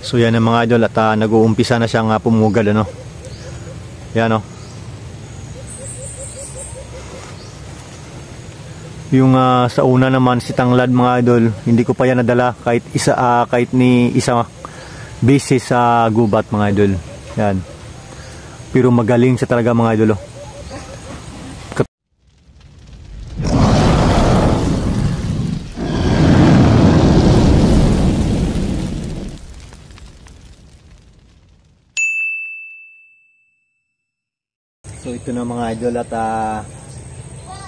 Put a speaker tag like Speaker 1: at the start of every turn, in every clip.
Speaker 1: So yan ang mga idol, at nag-uumpisa na siyang pumugad, ano. Yan, oh. Yung sa una naman si Tanglad mga idol, hindi ko pa yan nadala kahit ni isa beses sa gubat mga idol. Yan. Pero magaling siya talaga mga idol, oh. So ito na mga idol, at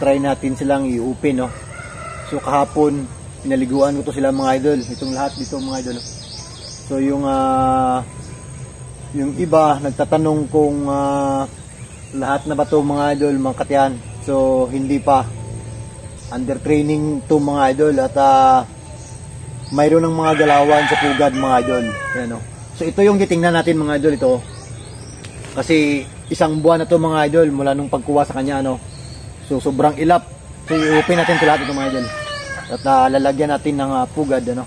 Speaker 1: try natin silang i-open, no. So kahapon pinaliguan ko to sila mga idol, itong lahat dito mga idol. So yung iba nagtatanong kung lahat na ba to mga idol, mga katiyan. So hindi pa, under training to mga idol, at mayroon ng mga galawan sa pugad mga idol. Yan, no. So ito yung titingnan natin mga idol, ito kasi isang buwan na to mga idol mula nung pagkuha sa kanya, no. So sobrang ilap. So i-open natin ito lahat ito mga idol. At lalagyan natin ng pugad, ano.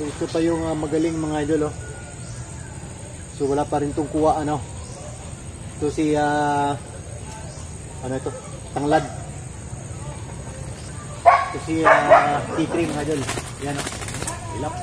Speaker 1: So ito pa yung magaling mga idol, oh. So wala pa rin tong kuha, ano. Ito si ano ito? Tanglad. Ito si T3 mga idol. Yan, oh. Ilap.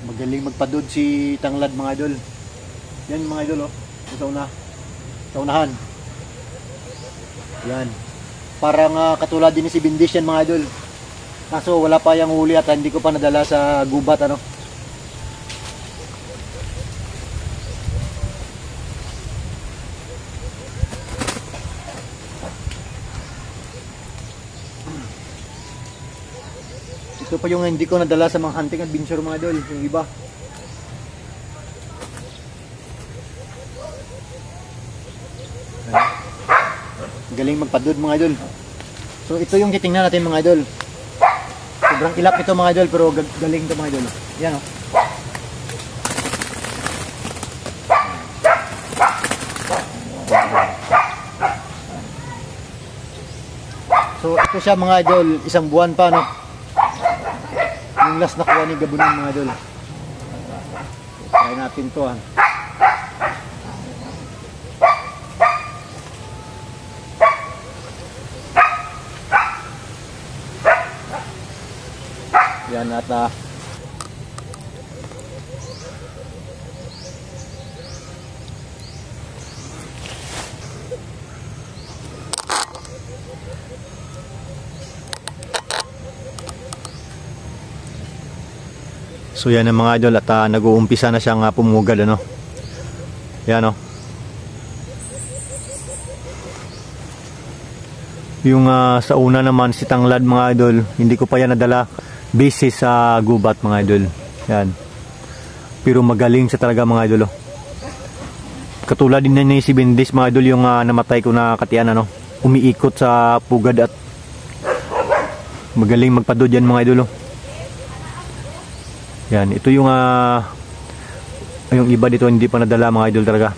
Speaker 1: Magaling magpadod si Tanglad mga idol. Yan mga idol, oh. Sa unahan. Yan. Parang katulad din si Bindis yan mga idol. Kaso wala pa yung huli at hindi ko pa nadala sa gubat, ano. Ito pa yung hindi ko nadala sa mga hunting adventure mga idol, yung iba. Galing magpadod mga idol. So ito yung titingnan natin mga idol. Sobrang ilap ito mga idol, pero galing ito mga idol. Yan, oh. So ito siya mga idol, isang buwan pa, no. Yung last nakuha ni Gabunan mga idol. Try natin to, ha. Yan at so yan ang mga idol at nag-uumpisa na siyang pumugad ano. Yan oh. Yung sa una naman si tanglad mga idol, hindi ko pa yan nadala busy sa gubat mga idol. Yan. Pero magaling siya talaga mga idol oh. Katulad din na ni si Bendis mga idol yung namatay ko na katiyan ano. Umiikot sa pugad at magaling magpadod yan mga idol oh. Yan, ito yung iba dito hindi pa nadala mga idol talaga.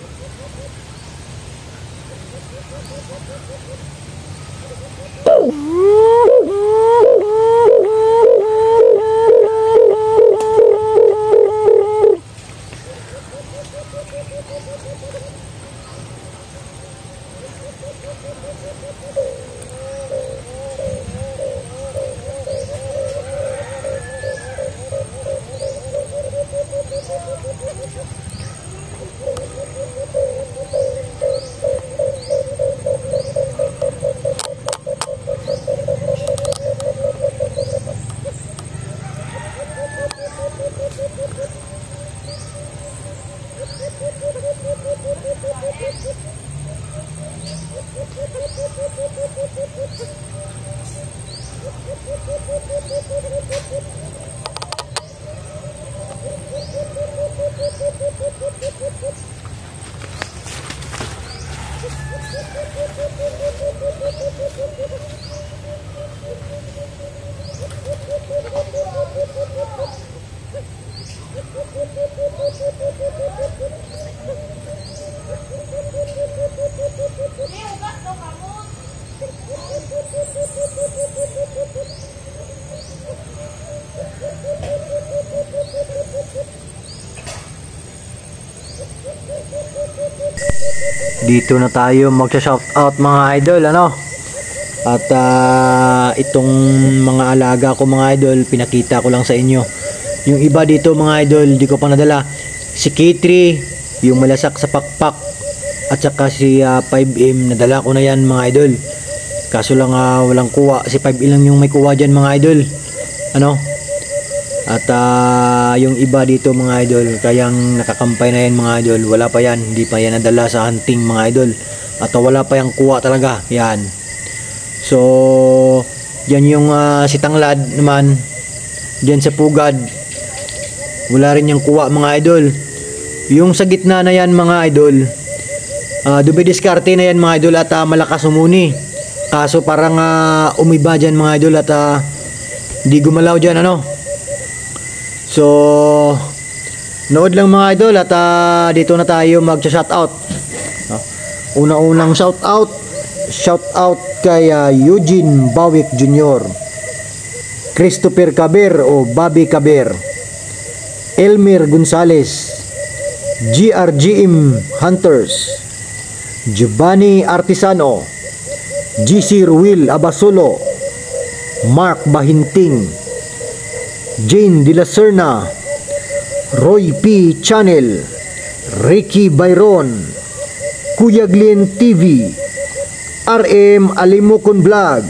Speaker 1: Dito na tayo mag-shoutout mga idol ano. At itong mga alaga ko mga idol, pinakita ko lang sa inyo. Yung iba dito mga idol, di ko pa nadala. Si K3, yung malasak sa pakpak, at saka si 5M, nadala ko na yan mga idol. Kaso lang walang kuha. Si 5M lang yung may kuha dyan mga idol. Ano? At yung iba dito mga idol, kayang nakakampay na yan mga idol, wala pa yan, hindi pa yan nadala sa hunting mga idol. At wala pa yung kuha talaga, yan. So, yan yung si tanglad naman, dyan sa pugad, wala rin yung kuha mga idol. Yung sa gitna na yan mga idol, dumidiskarte na yan mga idol at malakas umuni. Kaso parang umiba dyan mga idol at di gumalaw dyan ano. So, nood lang mga idol at dito na tayo mag-shoutout. Una-unang shoutout kay Eugene Bawik Jr., Christopher Caber o Bobby Caber, Elmer Gonzales, GRGM Hunters, Giovanni Artisano, GC Ruil Abasulo, Mark Bahinting, Jane De La Serna, Roy P. Channel, Ricky Byron, Kuya Glenn TV, RM Alimokon Vlog,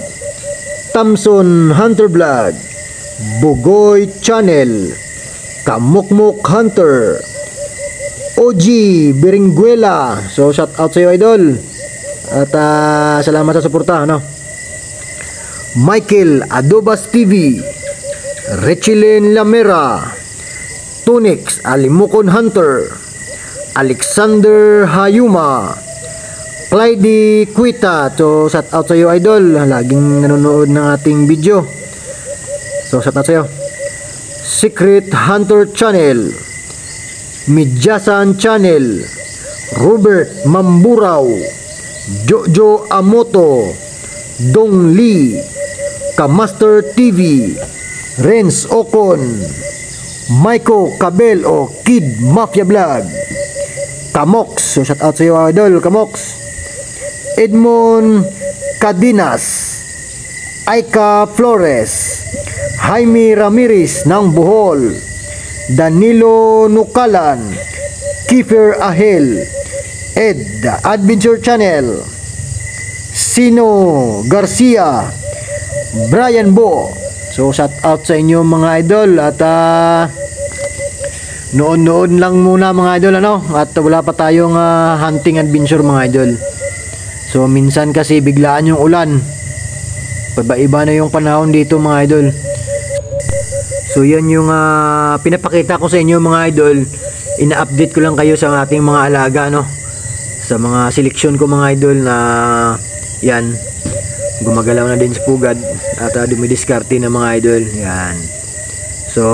Speaker 1: Thompson Hunter Vlog, Bugoy Channel, Kamukmuk Hunter, OG Biringuela. So shout out sa iyo idol. At salamat sa suporta no. Michael Adobas TV, Richilin Lamera, Tunix Alimokon Hunter, Alexander Hayuma, Clyde Quita. So shout out sa iyo idol, laging nanonood ng ating video. So shout out sa iyo. Secret Hunter Channel, Midyasan Channel, Robert Mamburao, Jojo Amoto, Dong Lee, Kamaster TV, Renz Ocon, Maiko Cabel o Kid Mafia Vlog, Kamox. So shout out sa iyo idol, Kamox. Edmond Cadinas, Aika Flores, Jaime Ramirez ng Bohol, Danilo Nukalan, Kiefer Ahel, Ed Adventure Channel, Sino Garcia, Brian Bo. So shout out sa inyo mga idol, at noon lang muna mga idol, ano, at wala pa tayong hunting adventure mga idol. So minsan kasi biglaan yung ulan, iba na yung panahon dito mga idol. So yan yung pinapakita ko sa inyo mga idol. Ina-update ko lang kayo sa ating mga alaga, no, sa mga seleksyon ko mga idol, na yan, gumagalaw na din sa pugad at dumidiskarte na mga idol. Yan. So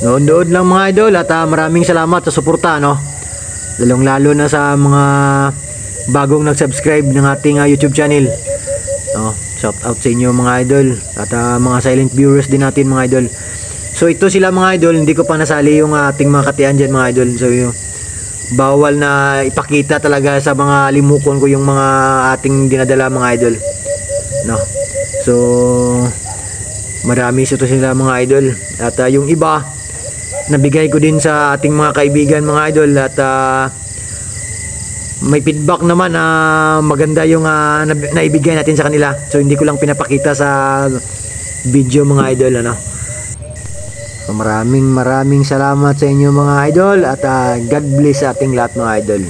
Speaker 1: noon lang mga idol, at maraming salamat sa suporta, no, lalong lalo na sa mga bagong nag-subscribe ng ating YouTube channel, no. Shout out sa inyo mga idol, at mga silent viewers din natin mga idol. So ito sila mga idol, hindi ko pa nasali yung ating mga katiyan dyan mga idol. So bawal na ipakita talaga sa mga limukon ko yung mga ating dinadala mga idol, no. So marami ito sila mga idol, at yung iba nabigay ko din sa ating mga kaibigan mga idol, at may feedback naman na maganda yung naibigay natin sa kanila. So hindi ko lang pinapakita sa video mga idol, ano. So maraming salamat sa inyo mga idol, at God bless sa ating lahat mga idol.